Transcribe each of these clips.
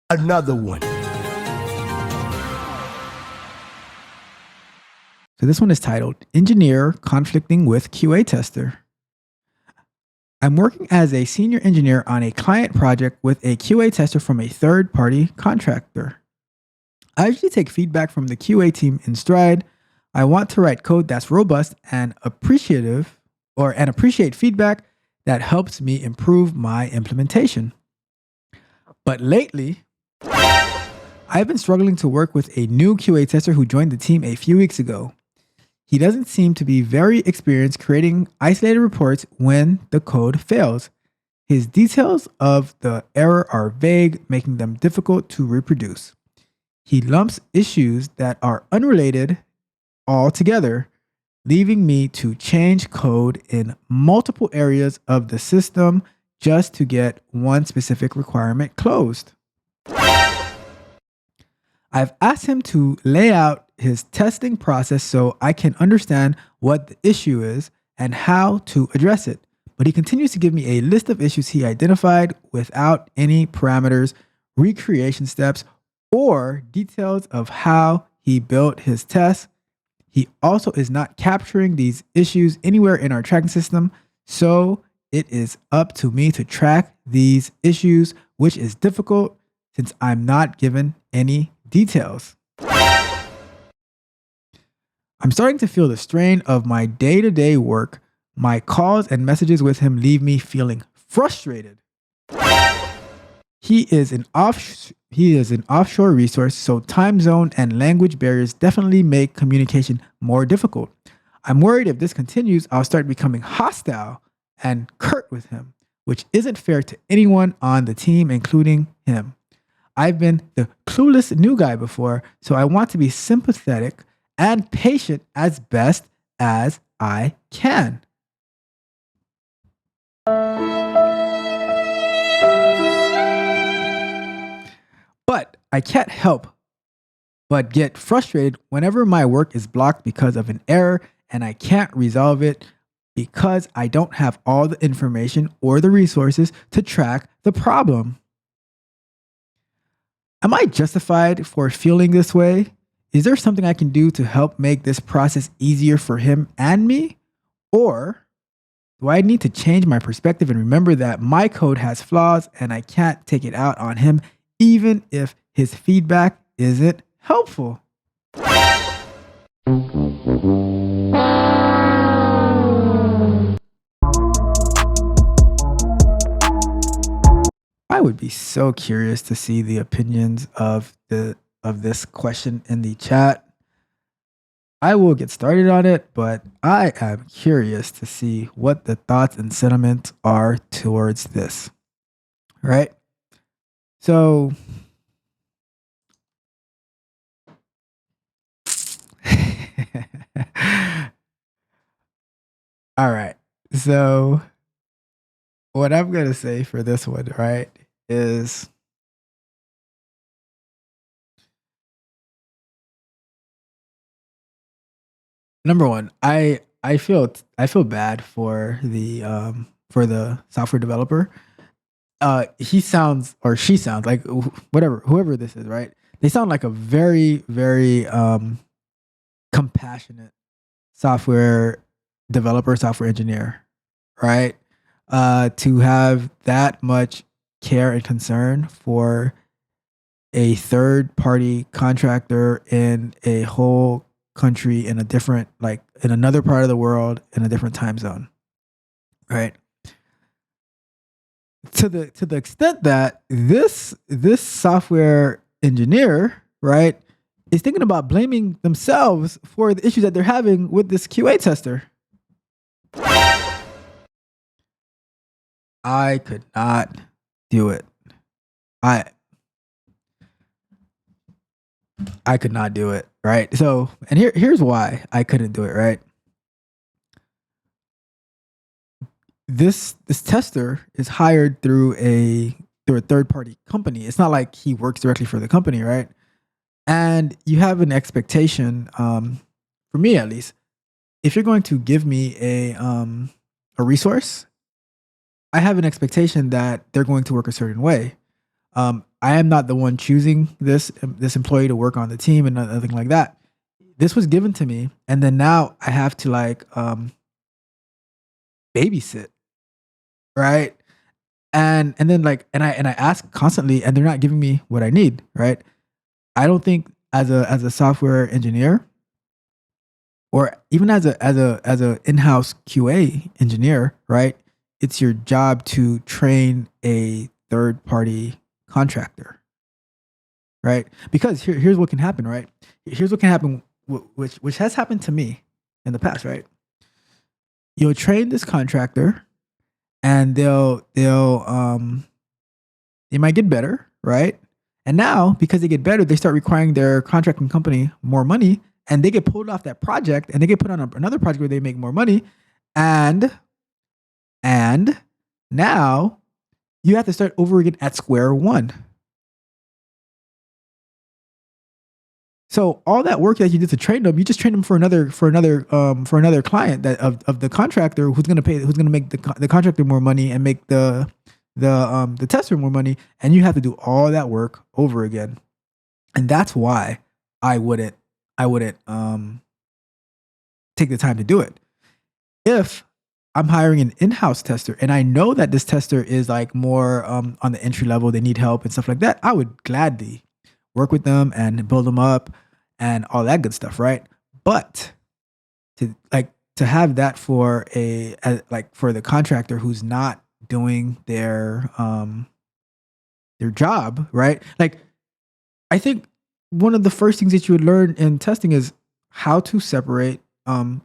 another one. So this one is titled Engineer Conflicting with QA Tester. I'm working as a senior engineer on a client project with a QA tester from a third-party contractor. I usually take feedback from the QA team in stride. I want to write code that's robust and appreciative and appreciate feedback that helps me improve my implementation. But lately, I've been struggling to work with a new QA tester who joined the team a few weeks ago. He doesn't seem to be very experienced creating isolated reports when the code fails. His details of the error are vague, making them difficult to reproduce. He lumps issues that are unrelated all together, leaving me to change code in multiple areas of the system just to get one specific requirement closed. I've asked him to lay out his testing process so I can understand what the issue is and how to address it. But he continues to give me a list of issues he identified without any parameters, recreation steps, or details of how he built his tests. He also is not capturing these issues anywhere in our tracking system, so it is up to me to track these issues, which is difficult since I'm not given any details. I'm starting to feel the strain of my day-to-day work. My calls and messages with him leave me feeling frustrated. He is an offshore resource, so time zone and language barriers definitely make communication more difficult. I'm worried if this continues, I'll start becoming hostile and curt with him, which isn't fair to anyone on the team, including him. I've been the clueless new guy before, so I want to be sympathetic and patient as best as I can. But I can't help but get frustrated whenever my work is blocked because of an error and I can't resolve it because I don't have all the information or the resources to track the problem. Am I justified for feeling this way? Is there something I can do to help make this process easier for him and me? Or do I need to change my perspective and remember that my code has flaws and I can't take it out on him even if his feedback isn't helpful? I would be so curious to see the opinions of this question in the chat. I will get started on it, but I am curious to see what the thoughts and sentiments are towards this. Right? So all right. So what I'm going to say for this one, right, is number one, I feel bad for the software developer. He sounds or she sounds like whoever this is, right? They sound like a very very compassionate software developer, software engineer, right? To have that much care and concern for a third party contractor in a whole country in a different, like in another part of the world in a different time zone, right? To the extent that this software engineer, right, is thinking about blaming themselves for the issues that they're having with this QA tester. I could not do it. I could not do it, right? So, and here's why I couldn't do it, right? This tester is hired through a third party company. It's not like he works directly for the company, right? And you have an expectation, for me at least, if you're going to give me a resource, I have an expectation that they're going to work a certain way. I am not the one choosing this employee to work on the team and nothing like that. This was given to me, and then now I have to like babysit, right? And then like and I ask constantly, and they're not giving me what I need, right? I don't think as a software engineer, or even as a in-house QA engineer, right? It's your job to train a third party contractor, right? Because here's what can happen, right? Here's what can happen, which has happened to me in the past, right? You'll train this contractor, and they might get better, right? And now, because they get better, they start requiring their contracting company more money, and they get pulled off that project, and they get put on another project where they make more money, and now you have to start over again at square one. So all that work that you did to train them, you just train them for another client that of the contractor who's going to make the contractor more money and make the tester more money, and you have to do all that work over again. And that's why I wouldn't take the time to do it. If I'm hiring an in-house tester and I know that this tester is like more on the entry level, they need help and stuff like that, I would gladly work with them and build them up and all that good stuff, right? But to have that for for the contractor who's not doing their job, right? Like, I think one of the first things that you would learn in testing is how to separate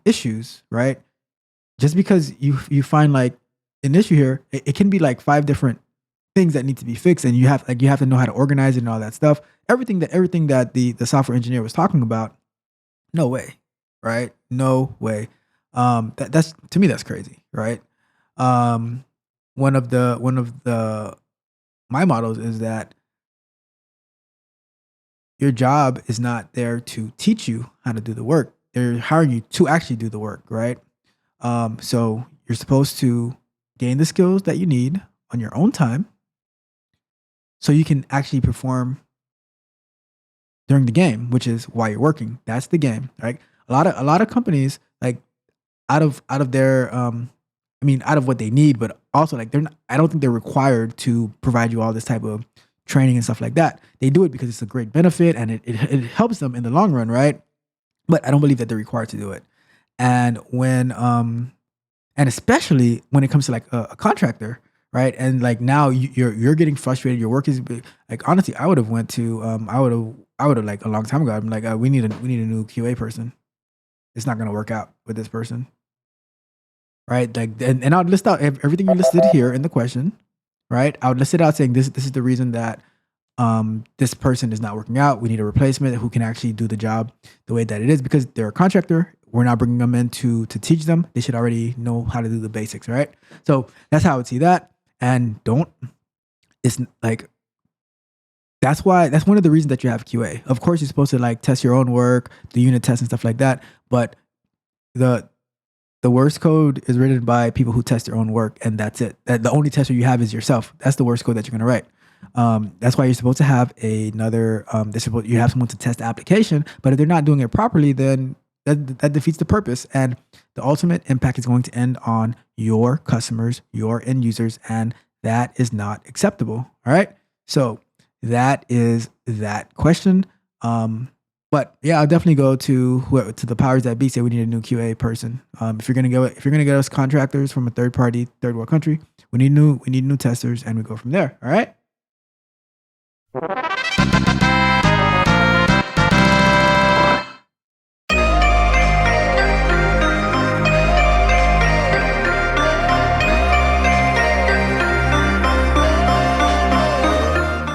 issues, right? Just because you find like an issue here, it can be like 5 different things that need to be fixed, and you have to know how to organize it and all that stuff. Everything that the software engineer was talking about, no way, right? No way. That's, to me, that's crazy, right? One of my models is that your job is not there to teach you how to do the work. They're hiring you to actually do the work, right? So you're supposed to gain the skills that you need on your own time, so you can actually perform during the game, which is why you're working. That's the game, right? A lot of companies, like, out of their out of what they need, but also like I don't think they're required to provide you all this type of training and stuff like that. They do it because it's a great benefit and it helps them in the long run, right? But I don't believe that they're required to do it. And and especially when it comes to like a contractor, right? And like now you're getting frustrated. Your work is like, honestly, I would have went to I would have like a long time ago. I'm like, we need a new QA person. It's not going to work out with this person, right? Like, and I would list out everything you listed here in the question, right? I would list it out saying this is the reason that this person is not working out. We need a replacement who can actually do the job the way that it is, because they're a contractor. We're not bringing them in to teach them. They should already know how to do the basics, right? So that's how I would see that. And it's like, that's one of the reasons that you have QA. Of course, you're supposed to like test your own work, the unit tests and stuff like that. But the worst code is written by people who test their own work, and that's it. The only tester you have is yourself. That's the worst code that you're going to write. That's why you're supposed to have another. You have someone to test the application, but if they're not doing it properly, then that defeats the purpose, and the ultimate impact is going to end on your customers, your end users, and that is not acceptable. All right, so that is that question. But yeah, I'll definitely go to the powers that be. Say we need a new QA person. If you're gonna get us contractors from a third world country, we need new testers, and we go from there. All right.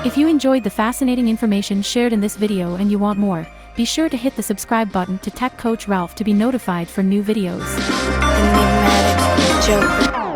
If you enjoyed the fascinating information shared in this video and you want more, be sure to hit the subscribe button to Tech Coach Ralph to be notified for new videos. Enigmatic Joker.